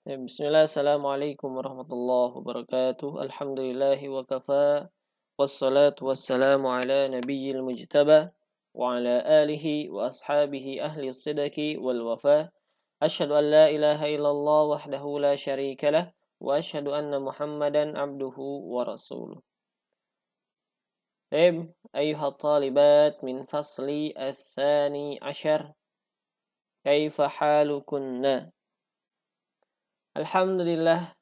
Bismillah, assalamualaikum warahmatullahi wabarakatuh. Alhamdulillahi wa kafa. Wassalatu wassalamu ala nabiyyil mujtaba wa ala alihi wa ashabihi ahli sidaki wal wafa. Ashhadu an la ilaha illallah wahdahu la syarika lah wa ashhadu anna Muhammadan abduhu wa rasuluh. Baik, ayuha talibat min fasli ats-tsani asyar. Kaifa halukunna? Alhamdulillah,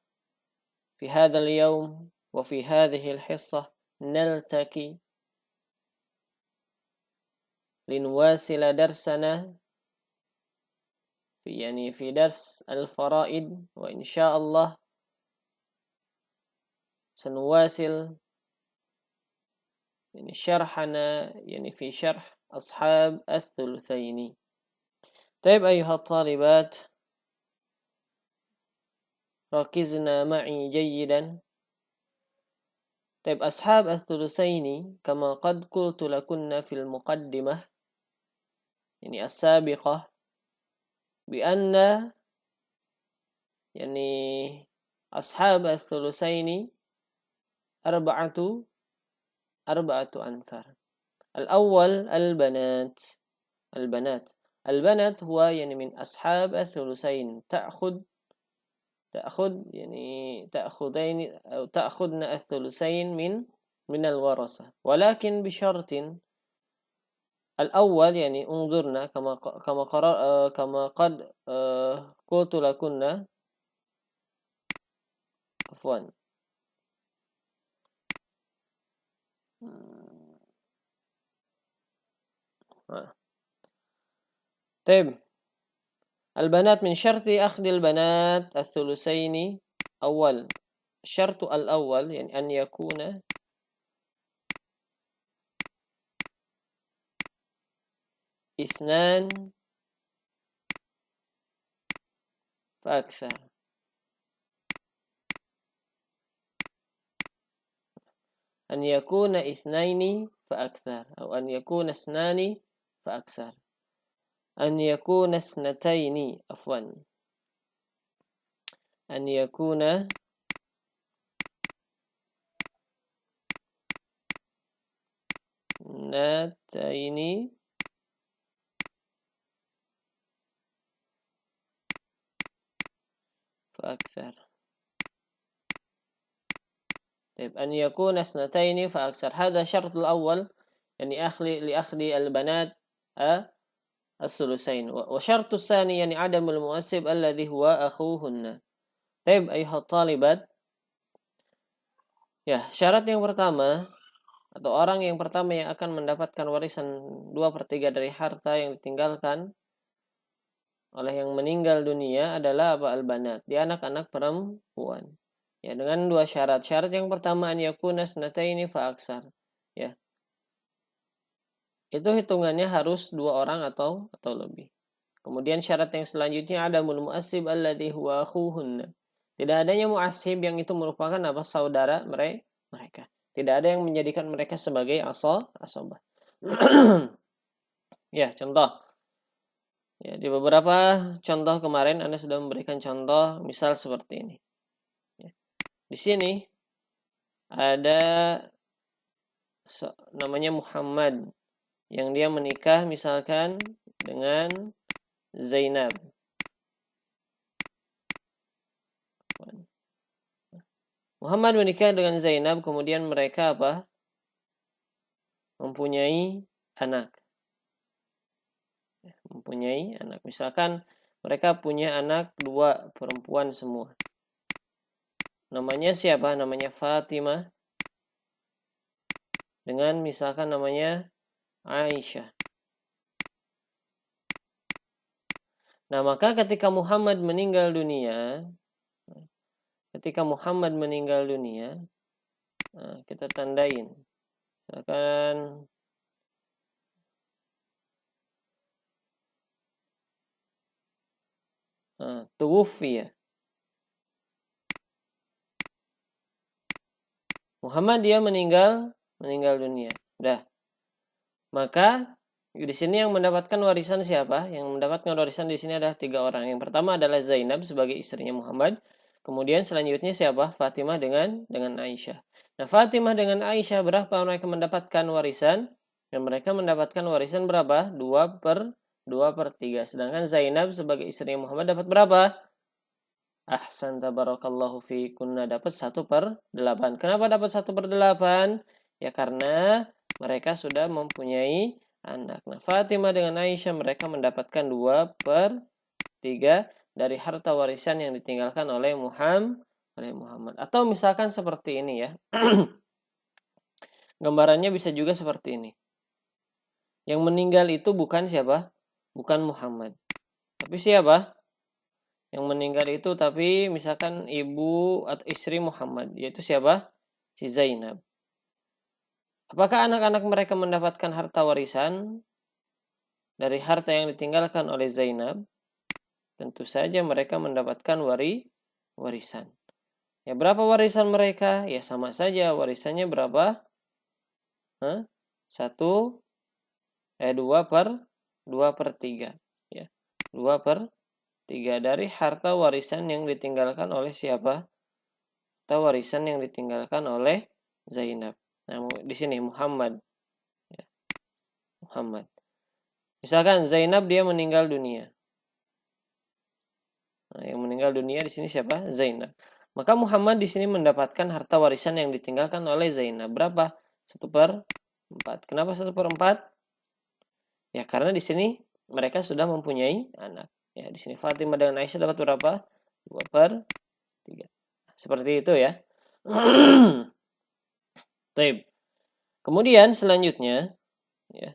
في هذا اليوم وفي هذه الحصة نلتقي لنواصل درسنا في درس الفرائض، وإن شاء الله سنواصل شرحنا في شرح أصحاب الثلثين. طيب أيها الطالبات، ركزنا معي جيدا. طيب أصحاب الثلثين كما قد قلت لكن في المقدمة السابقة بأن أصحاب الثلثين أربعة أنفار. الأول البنات هو من أصحاب الثلثين، تأخذن الثلثين من الورثة، ولكن بشرط. الأول انظرنا كما قد قلت لكن عفوا طيب البنات، من شرط أخذ البنات الثلثين الشرط الأول أن يكون اثنان فأكثر. أن يكون اثنين فأكثر، أو أن يكون اثنان فأكثر. أن يكون اثنتين أن يكون اثنتين فأكثر. طيب أن يكون اثنتين فأكثر، هذا الشرط الأول لأخذ البنات الثلثين. وشرط الثاني عدم المؤسب الذي هو أخوهن. طيب أيها الطالبات، syarat yang pertama atau orang yang pertama yang akan mendapatkan warisan 2/3 dari harta yang ditinggalkan oleh yang meninggal dunia adalah al-banat, dia anak-anak perempuan. Dengan dua syarat. Syarat yang pertama an yakuna snataini fa aksar. Itu hitungannya harus 2 orang atau lebih. Kemudian syarat yang selanjutnya adamul mu'assib alladhi huwa akhuhunna. Tidak adanya mu'assib yang itu merupakan saudara mereka. Tidak ada yang menjadikan mereka sebagai asabah. Contoh. Di beberapa contoh kemarin Anda sudah memberikan contoh, misal seperti ini. Di sini ada namanya Muhammad yang dia menikah misalkan dengan Zainab. Muhammad menikah dengan Zainab, kemudian mereka mempunyai anak. Misalkan mereka punya anak 2 perempuan semua. Namanya siapa? Namanya Fatimah dengan misalkan namanya Aisyah. Nah, maka ketika Muhammad meninggal dunia, kita tandain. Misalkan tuwfiya. Muhammad dia meninggal dunia. Maka Di sini yang mendapatkan warisan siapa? Yang mendapatkan warisan di sini adalah 3 orang. Yang pertama adalah Zainab sebagai istrinya Muhammad. Kemudian selanjutnya siapa? Fatimah dengan Aisyah. Nah, Fatimah dengan Aisyah berapa mereka mendapatkan warisan? Dan mereka mendapatkan warisan berapa? 2/3. Sedangkan Zainab sebagai istrinya Muhammad dapat berapa? Ahsan tabarakallahu fikunna, dapat 1/8. Kenapa dapat 1/8? Ya karena mereka sudah mempunyai anak. Nah, Fatimah dengan Aisyah mereka mendapatkan 2/3 dari harta warisan yang ditinggalkan oleh Muhammad. Atau misalkan seperti ini ya. Gambarannya bisa juga seperti ini. Yang meninggal itu bukan siapa? Bukan Muhammad. Tapi siapa? Yang meninggal itu tapi misalkan ibu atau istri Muhammad, yaitu siapa? Si Zainab. Apakah anak-anak mereka mendapatkan harta warisan dari harta yang ditinggalkan oleh Zainab? Tentu saja mereka mendapatkan warisan. Ya, berapa warisan mereka? Ya sama saja, warisannya berapa? 2/3. Ya, 2/3 dari harta warisan yang ditinggalkan oleh siapa? Atau warisan yang ditinggalkan oleh Zainab. Nah, di sini Muhammad. Ya, Muhammad. Misalkan Zainab dia meninggal dunia. Nah, yang meninggal dunia di sini siapa? Zainab. Maka Muhammad di sini mendapatkan harta warisan yang ditinggalkan oleh Zainab. Berapa? 1/4. Kenapa 1/4? Ya karena di sini mereka sudah mempunyai anak. Ya, di sini Fatimah dengan Aisyah dapat berapa? 2/3. Seperti itu ya. Baik. Kemudian selanjutnya ya.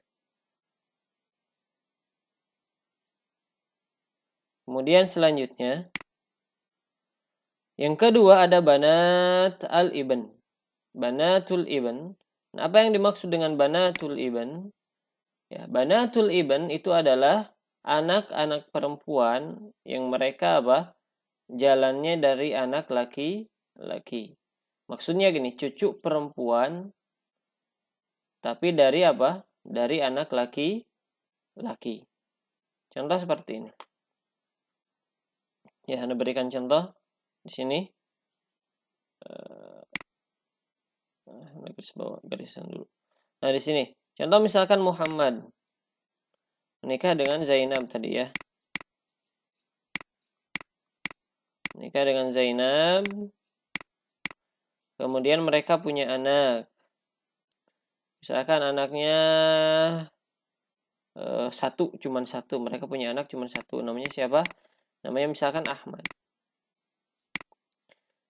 Yang kedua ada banat al-ibn. Banatul ibn. Nah, apa yang dimaksud dengan banatul ibn? Ya, banatul ibn itu adalah anak-anak perempuan yang mereka apa? Jalannya dari anak laki-laki. Maksudnya gini, cucu perempuan tapi dari apa? Dari anak laki-laki. Contoh seperti ini. Ya, Anda berikan contoh di sini. Garisan dulu. Nah, di sini. Contoh misalkan Muhammad menikah dengan Zainab tadi ya. Menikah dengan Zainab. Kemudian mereka punya anak. Misalkan anaknya cuman satu. Mereka punya anak cuman satu. Namanya siapa? Namanya misalkan Ahmad.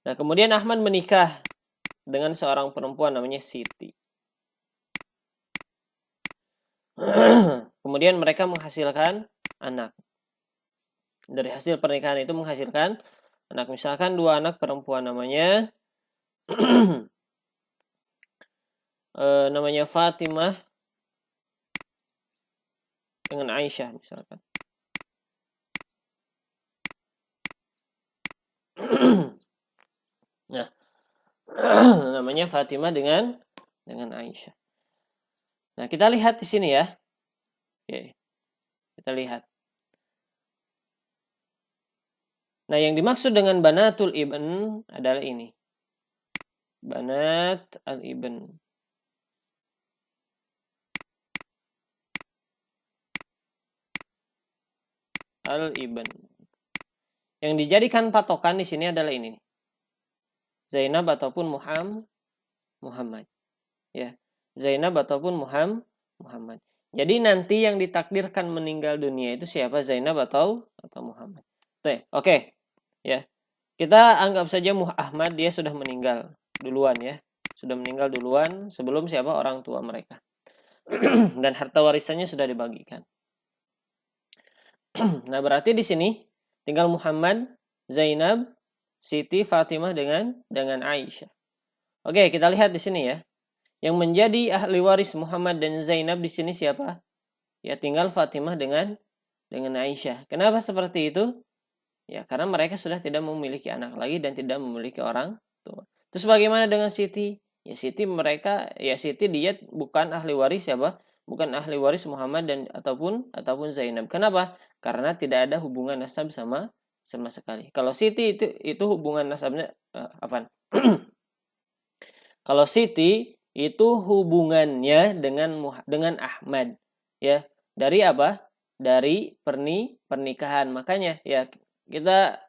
Nah, kemudian Ahmad menikah dengan seorang perempuan namanya Siti. Kemudian mereka menghasilkan anak. Dari hasil pernikahan itu menghasilkan anak. Misalkan 2 anak perempuan namanya namanya Fatimah dengan Aisyah misalkan. Nah, namanya Fatimah dengan Aisyah. Nah, kita lihat di sini ya. Oke. Kita lihat. Nah, yang dimaksud dengan banatul ibn adalah ini. Banat al-ibn. Al-ibn. Yang dijadikan patokan di sini adalah ini. Zainab ataupun Muhammad. Ya. Zainab ataupun Muhammad. Jadi nanti yang ditakdirkan meninggal dunia itu siapa? Zainab atau Muhammad. Oke. Ya. Kita anggap saja Ahmad dia sudah meninggal duluan ya. Sudah meninggal duluan sebelum siapa? Orang tua mereka. Dan harta warisannya sudah dibagikan. Nah, berarti di sini tinggal Muhammad, Zainab, Siti, Fatimah dengan Aisyah. Oke, kita lihat di sini ya. Yang menjadi ahli waris Muhammad dan Zainab di sini siapa? Ya tinggal Fatimah dengan Aisyah. Kenapa seperti itu? Ya karena mereka sudah tidak memiliki anak lagi dan tidak memiliki orang tua. Terus bagaimana dengan Siti? Ya Siti dia bukan ahli waris siapa? bukan ahli waris Muhammad dan ataupun Zainab. Kenapa? Karena tidak ada hubungan nasab sama sekali. Kalau Siti itu hubungan nasabnya apa? Kalau Siti itu hubungannya dengan Ahmad, ya. Dari apa? Dari pernikahan. Makanya ya kita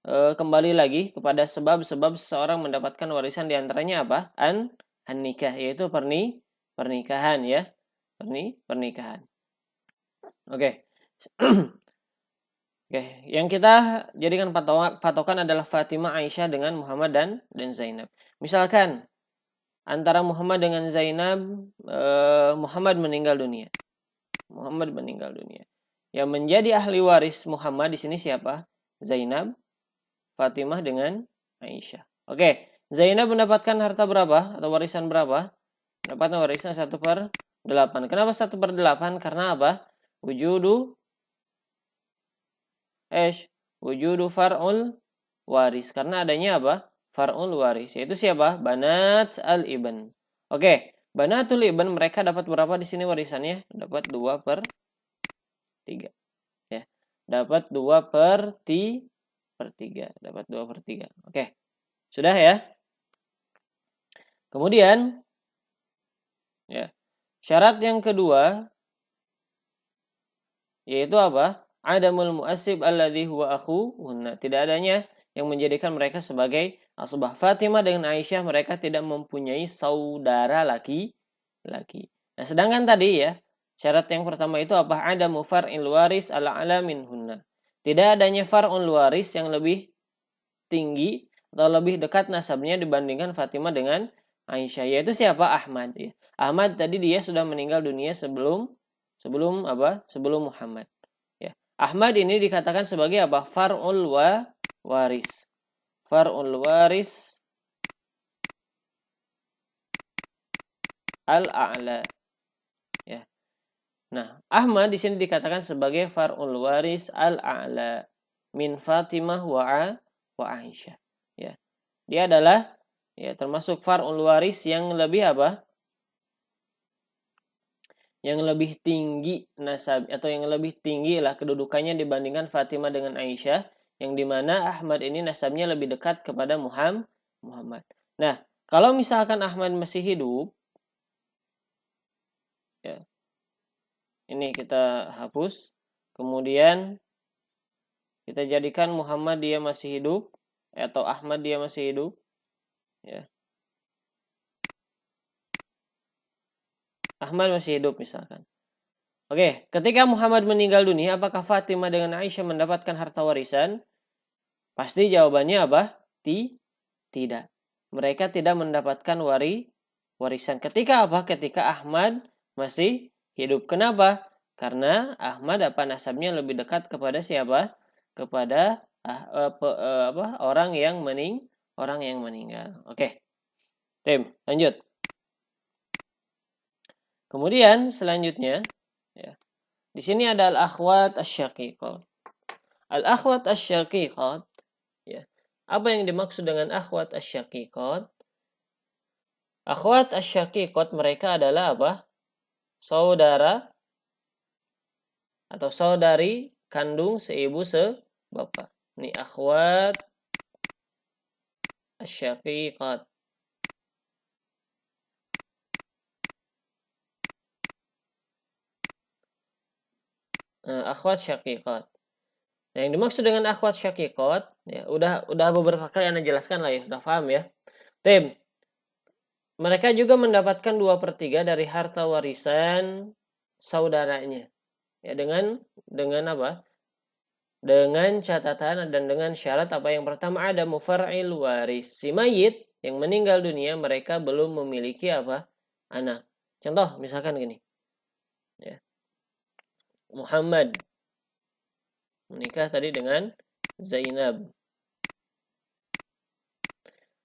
kembali lagi kepada sebab-sebab seseorang mendapatkan warisan, diantaranya apa? An-nikah, yaitu pernikahan, ya. Pernikahan. Oke. Oke, yang kita jadikan patokan adalah Fatimah, Aisyah dengan Muhammad dan Zainab. Misalkan antara Muhammad dengan Zainab, Muhammad meninggal dunia. Yang menjadi ahli waris Muhammad di sini siapa? Zainab, Fatimah dengan Aisyah. Oke, Zainab mendapatkan harta berapa atau warisan berapa? Mendapatkan warisan 1/8. Kenapa 1/8? Karena apa? Wujudu far'ul waris. Karena adanya apa? Far'ul waris. Yaitu siapa? Banat al-ibn. Oke, banatul ibn mereka dapat berapa di sini warisannya? Dapat 2/3. Ya. Dapat 2/3. Dapat 2/3. Oke. Sudah ya? Kemudian ya. Syarat yang kedua yaitu apa? Adamul mu'assib alladhi huwa akhuhunna. Tidak adanya yang menjadikan mereka sebagai asbah. Fatimah dengan Aisyah mereka tidak mempunyai saudara laki-laki. Nah, sedangkan tadi ya, syarat yang pertama itu apa? Adamu far'il waris ala minhunna. Tidak adanya far'ul waris yang lebih tinggi atau lebih dekat nasabnya dibandingkan Fatimah dengan Aisyah, yaitu siapa? Ahmad, ya. Ahmad tadi dia sudah meninggal dunia sebelum apa? Sebelum Muhammad. Ya. Ahmad ini dikatakan sebagai apa? Far'ul waris. Far'ul waris al-a'la. Ya. Nah, Ahmad di sini dikatakan sebagai far'ul waris al-a'la min Fatimah wa Aisyah. Ya. Dia adalah ya termasuk far'ul waris yang lebih apa? Yang lebih tinggi nasab atau yang lebih tinggi lah kedudukannya dibandingkan Fatimah dengan Aisyah, yang dimana Ahmad ini nasabnya lebih dekat kepada Muhammad. Nah, kalau misalkan Ahmad masih hidup, ya, ini kita hapus, kemudian kita jadikan Muhammad dia masih hidup atau Ahmad dia masih hidup, ya. Ahmad masih hidup misalkan. Oke, ketika Muhammad meninggal dunia, apakah Fatimah dengan Aisyah mendapatkan harta warisan? Pasti jawabannya apa? Tidak. Mereka tidak mendapatkan warisan. Ketika apa? Ketika Ahmad masih hidup. Kenapa? Karena Ahmad apa nasabnya lebih dekat kepada siapa? Kepada orang yang meninggal. Oke. Tim, lanjut. Kemudian selanjutnya, ya. Di sini ada al-akhwat asy-syaqiqat. Al-akhwat asy-syaqiqat, ya. Apa yang dimaksud dengan akhwat asy-syaqiqat? Akhwat asy-syaqiqat mereka adalah apa? Saudara atau saudari kandung seibu sebapak. Ini akhwat asy-syaqiqat. Akhwat syaqiqat. Nah, yang dimaksud dengan akhwat syaqiqat, ya udah beberapa kali Anda jelaskan lah ya, sudah paham ya. Tim, mereka juga mendapatkan 2/3 dari harta warisan saudaranya. Ya, dengan apa? Dengan catatan dan dengan syarat apa? Yang pertama ada mufar'il waris. Si mayit yang meninggal dunia mereka belum memiliki apa? Anak. Contoh misalkan gini. Ya. Muhammad menikah tadi dengan Zainab.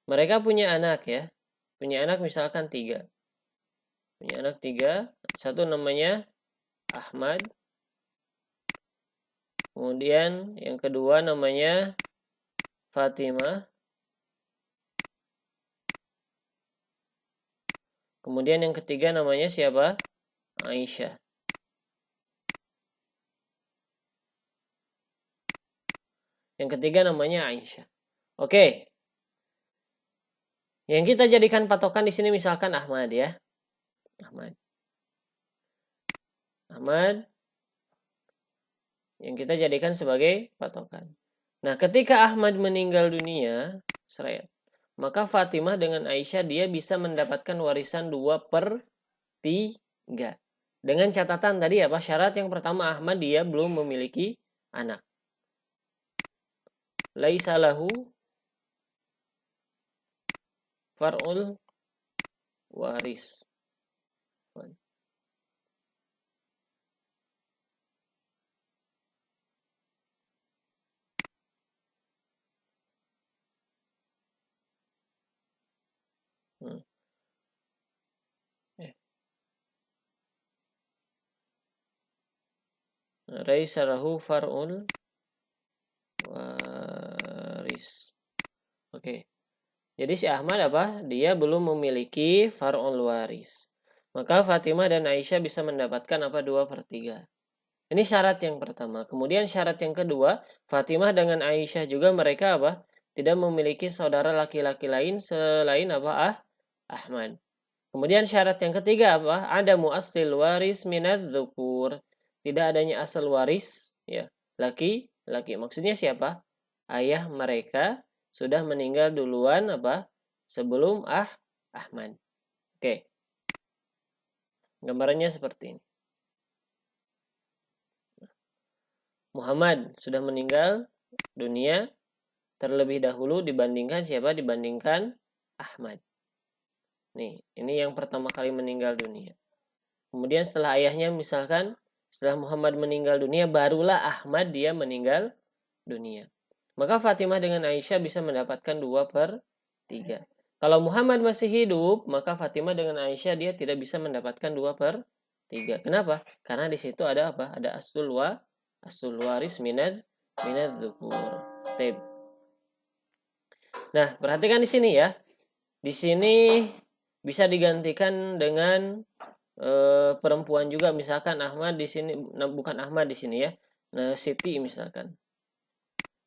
Mereka punya anak ya. Punya anak misalkan 3. Punya anak 3. Satu namanya Ahmad. Kemudian yang kedua namanya Fatimah. Kemudian yang ketiga namanya siapa? Aisyah. Yang ketiga namanya Aisyah. Oke. Yang kita jadikan patokan di sini misalkan Ahmad ya. Ahmad yang kita jadikan sebagai patokan. Nah, ketika Ahmad meninggal dunia, maka Fatimah dengan Aisyah dia bisa mendapatkan warisan 2/3. Dengan catatan tadi apa? Syarat yang pertama Ahmad dia belum memiliki anak. Laisa lahu far'ul waris. Laisa lahu far'ul waris. Oke. Jadi si Ahmad apa? Dia belum memiliki far'ul waris. Maka Fatimah dan Aisyah bisa mendapatkan apa? 2/3. Ini syarat yang pertama. Kemudian syarat yang kedua, Fatimah dengan Aisyah juga mereka apa? Tidak memiliki saudara laki-laki lain selain apa? Ahmad. Kemudian syarat yang ketiga apa? Ada mu'aslil waris minadz dzukur. Tidak adanya asal waris ya, laki-laki. Maksudnya siapa? Ayah mereka sudah meninggal duluan apa? Sebelum Ahmad. Oke. Gambarannya seperti ini. Muhammad sudah meninggal dunia terlebih dahulu dibandingkan siapa? Dibandingkan Ahmad. Nih, ini yang pertama kali meninggal dunia. Kemudian setelah ayahnya misalkan setelah Muhammad meninggal dunia barulah Ahmad dia meninggal dunia. Maka Fatimah dengan Aisyah bisa mendapatkan 2/3. Kalau Muhammad masih hidup, maka Fatimah dengan Aisyah dia tidak bisa mendapatkan 2/3. Kenapa? Karena di situ ada apa? Ada asul waris minad dzukur. Nah, perhatikan di sini ya. Di sini bisa digantikan dengan perempuan juga, misalkan Ahmad di sini, bukan Ahmad di sini ya. Nah, Siti misalkan.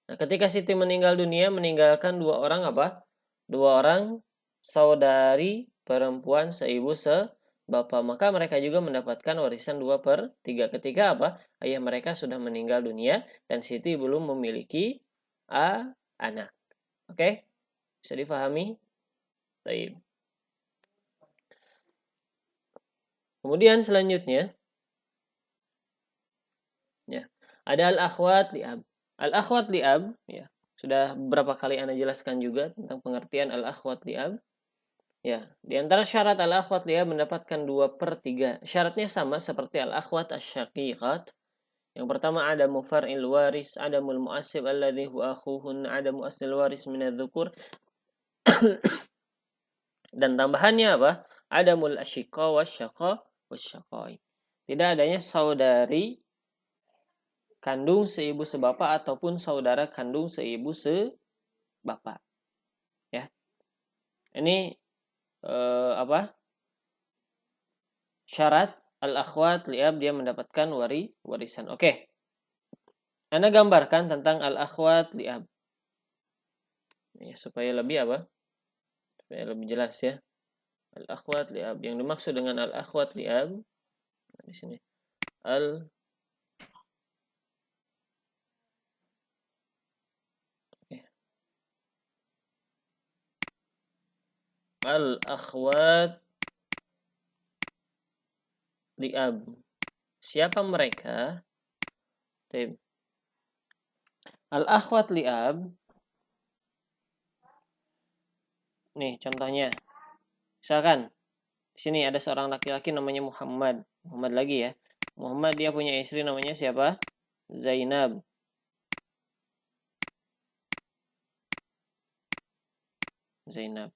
Nah, ketika Siti meninggal dunia meninggalkan 2 orang apa? 2 orang saudari perempuan seibu sebapak, maka mereka juga mendapatkan warisan 2/3 ketika apa? Ayah mereka sudah meninggal dunia dan Siti belum memiliki anak. Oke? Bisa difahami? Baik. Kemudian selanjutnya ya, ada al-akhwat li'ab. Al-akhwat li'ab ya, sudah beberapa kali Anda jelaskan juga tentang pengertian al-akhwat li'ab. Ya, di antara syarat al-akhwat li'ab mendapatkan 2/3. Syaratnya sama seperti al-akhwat asy-syaqiqat. Yang pertama ada mufar'il waris, ada mu'assib alladhi huwa akhuhun, ada mu'assil waris minadz-dzukur. Dan tambahannya apa? Ada mul asyiqa wasyaqai. Tidak adanya saudari kandung seibu sebapak ataupun saudara kandung seibu sebapak. Ya. Ini apa? Syarat al-akhwat li'ab dia mendapatkan warisan. Oke. Anda gambarkan tentang al-akhwat li'ab. Ya, supaya lebih apa? Supaya lebih jelas ya. Al-akhwat li'ab. Yang dimaksud dengan al-akhwat li'ab di sini al-akhwat li'ab. Siapa mereka? Al-akhwat li'ab. Nih contohnya. Misalkan di sini ada seorang laki-laki namanya Muhammad. Muhammad lagi ya. Muhammad dia punya istri namanya siapa? Zainab. Zainab.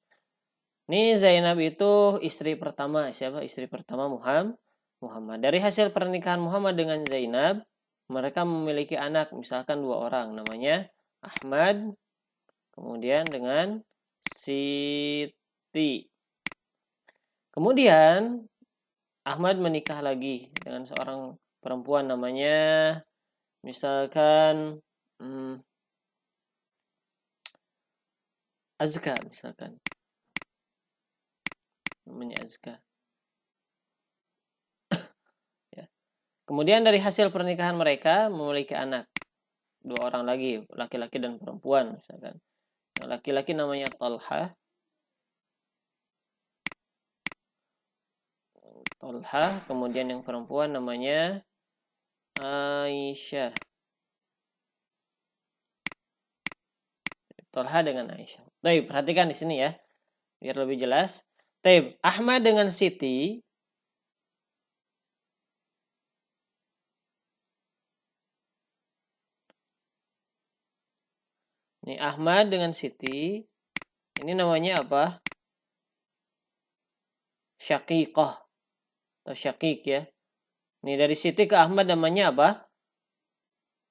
Ini Zainab itu istri pertama. Siapa? Istri pertama Muhammad. Dari hasil pernikahan Muhammad dengan Zainab, mereka memiliki anak, misalkan 2 orang, namanya Ahmad, kemudian dengan Siti. Kemudian Ahmad menikah lagi dengan seorang perempuan namanya misalkan Azka misalkan. Namanya Azka. Ya. Kemudian dari hasil pernikahan mereka memiliki anak. 2 orang lagi, laki-laki dan perempuan misalkan. Yang laki-laki namanya Talha. Kemudian yang perempuan namanya Aisyah. Talha dengan Aisyah. Baik, perhatikan di sini ya, biar lebih jelas. Taib, Ahmad dengan Siti. Ini Ahmad dengan Siti. Ini namanya apa? Syaqiqah atau syakik ya. Ini dari Siti ke Ahmad namanya apa?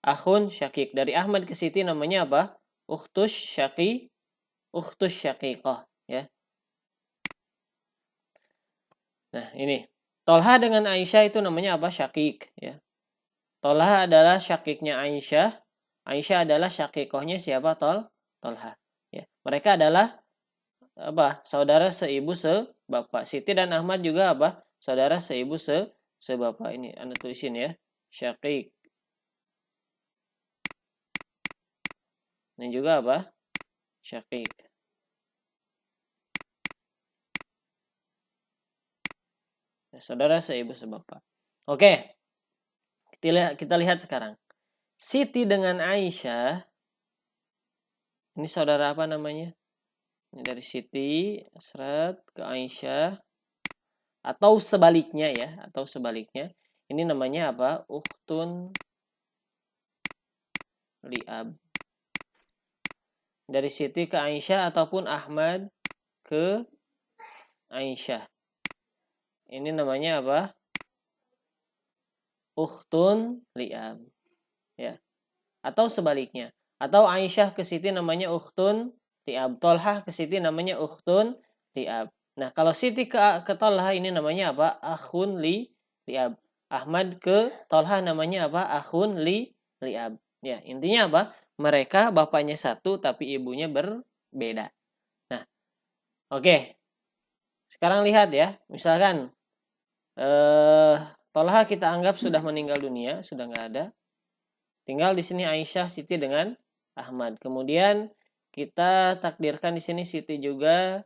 Akhun syakik. Dari Ahmad ke Siti namanya apa? Ukhtus syaqiqah ya. Nah, ini. Tolha dengan Aisyah itu namanya apa? Syakik ya. Tolha adalah syakiknya Aisyah. Aisyah adalah syakikohnya siapa? Tolha. Ya. Mereka adalah apa? Saudara seibu sebapak. Siti dan Ahmad juga apa? Saudara seibu sebapak. Ini Anda tulisin ya. Syakik. Ini juga apa? Syakik. Ya, saudara seibu sebapak. Oke. Kita lihat sekarang. Siti dengan Aisyah. Ini saudara apa namanya? Ini dari Siti, seret ke Aisyah. Atau sebaliknya ya. Atau sebaliknya. Ini namanya apa? Ukhtun li'ab. Dari Siti ke Aisyah ataupun Ahmad ke Aisyah. Ini namanya apa? Ukhtun li'ab. Ya. Atau sebaliknya. Atau Aisyah ke Siti namanya ukhtun li'ab. Tolhah ke Siti namanya ukhtun li'ab. Nah, kalau Siti ke Tolhah ini namanya apa? Akhun li'ab. Ahmad ke Tolhah namanya apa? Akhun li'ab. Ya, intinya apa? Mereka bapaknya satu tapi ibunya berbeda. Nah, oke. Sekarang lihat ya. Misalkan Tolha kita anggap sudah meninggal dunia, sudah nggak ada. Tinggal di sini Aisyah, Siti dengan Ahmad. Kemudian kita takdirkan di sini Siti juga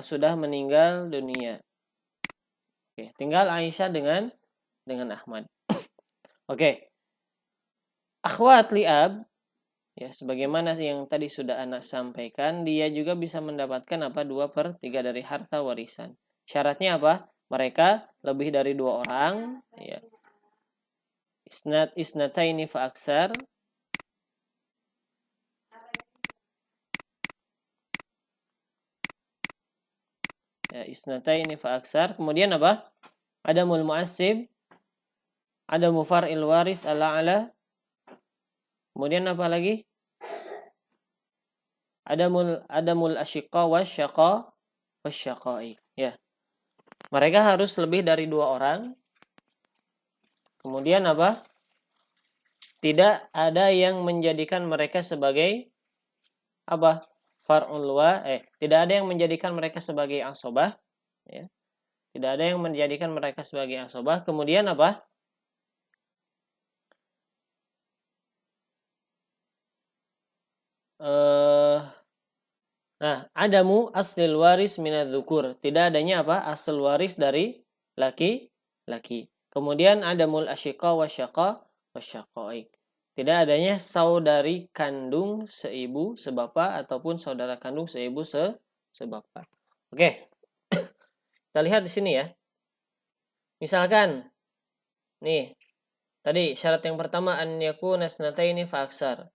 sudah meninggal dunia. Oke, tinggal Aisyah dengan Ahmad. Oke. Akhwat li'ab ya sebagaimana yang tadi sudah Anak sampaikan, dia juga bisa mendapatkan apa? 2/3 dari harta warisan. Syaratnya apa? Mereka lebih dari 2 orang ya. Isnataini fa aksar. Ya, isnataini fa aksar. Kemudian apa? Adamul mu'assib. Adamu far'il waris ala. Kemudian apa lagi? Adamul asyiqa wasyaqai. Ya. Mereka harus lebih dari 2 orang. Kemudian apa? Tidak ada yang menjadikan mereka sebagai apa? Tidak ada yang menjadikan mereka sebagai asobah, ya. Tidak ada yang menjadikan mereka sebagai asobah. Kemudian apa? Nah, adamu aslil waris minadzukur. Tidak adanya apa? Asal waris dari laki-laki. Kemudian adamul asyiqa wasyaqaik. Tidak adanya saudari kandung seibu sebapak ataupun saudara kandung seibu sebapak. Oke. Kita lihat di sini ya. Misalkan nih, tadi syarat yang pertama an yakuna snataini fa aksar.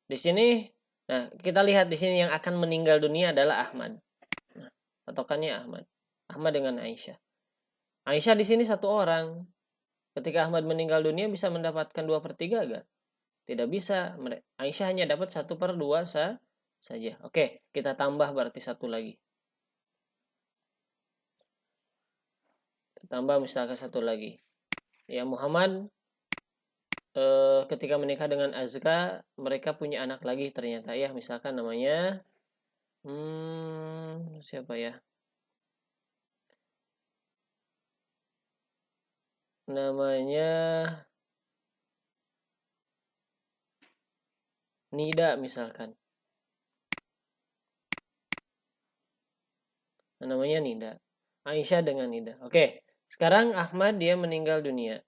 Di sini, nah kita lihat di sini yang akan meninggal dunia adalah Ahmad. Nah, patokannya Ahmad. Ahmad dengan Aisyah. Aisyah di sini 1 orang. Ketika Ahmad meninggal dunia bisa mendapatkan 2/3 gak? Tidak bisa. Aisyah hanya dapat 1/2 saja. Oke, kita tambah berarti 1 lagi. tambah misalkan satu lagi. Ya, Muhammad ketika menikah dengan Azka, mereka punya anak lagi ternyata ya, misalkan namanya siapa ya? Namanya Nida misalkan. Namanya Nida. Aisyah dengan Nida. Oke. Sekarang Ahmad dia meninggal dunia.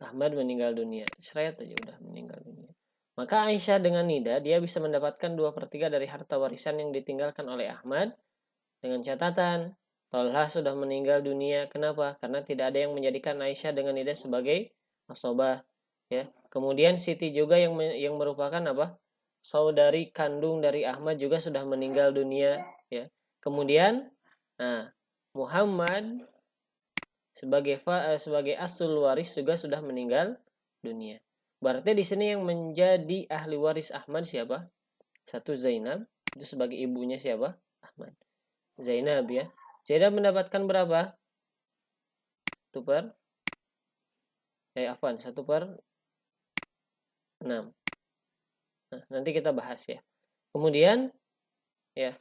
Ahmad meninggal dunia. Seret aja udah meninggal dunia. Maka Aisyah dengan Nida dia bisa mendapatkan 2/3 dari harta warisan yang ditinggalkan oleh Ahmad dengan catatan Tolha sudah meninggal dunia. Kenapa? Karena tidak ada yang menjadikan Aisyah dengan Nida sebagai asobah. Ya. Kemudian Siti juga yang merupakan apa? Saudari kandung dari Ahmad juga sudah meninggal dunia. Ya. Kemudian, nah Muhammad sebagai asul waris juga sudah meninggal dunia. Berarti di sini yang menjadi ahli waris Ahmad siapa? Satu Zainab, itu sebagai ibunya siapa? Ahmad. Zainab ya. Zainab mendapatkan berapa? 1 per Afwan, 1/6. Nah, nanti kita bahas ya. Kemudian ya,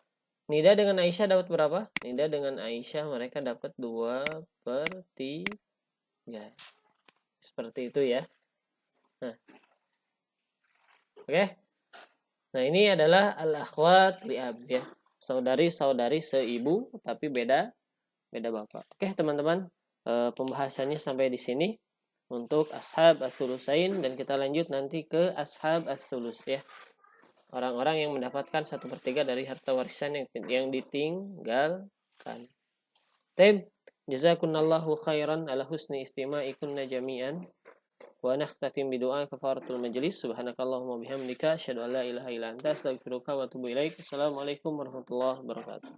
Nida dengan Aisyah dapat berapa? Nida dengan Aisyah mereka dapat 2/3. Seperti itu ya. Nah, oke. Nah, ini adalah al-akhwat li'ab ya. Saudari-saudari seibu tapi beda bapak. Oke, teman-teman. Pembahasannya sampai di sini untuk ashab as-sulusain, dan kita lanjut nanti ke ashab as-sulus ya. Orang-orang yang mendapatkan 1/3 dari harta warisan yang ditinggalkan. Taib, jazakunallahu khairan ala husni istima'ikunna jami'an. Wa nakhtatim bidu'a kafaratul majlis. Subhanakallahumma bihamdika asyhadu an la ilaha illa anta astaghfiruka wa atubu ilaik. Assalamualaikum warahmatullahi wabarakatuh.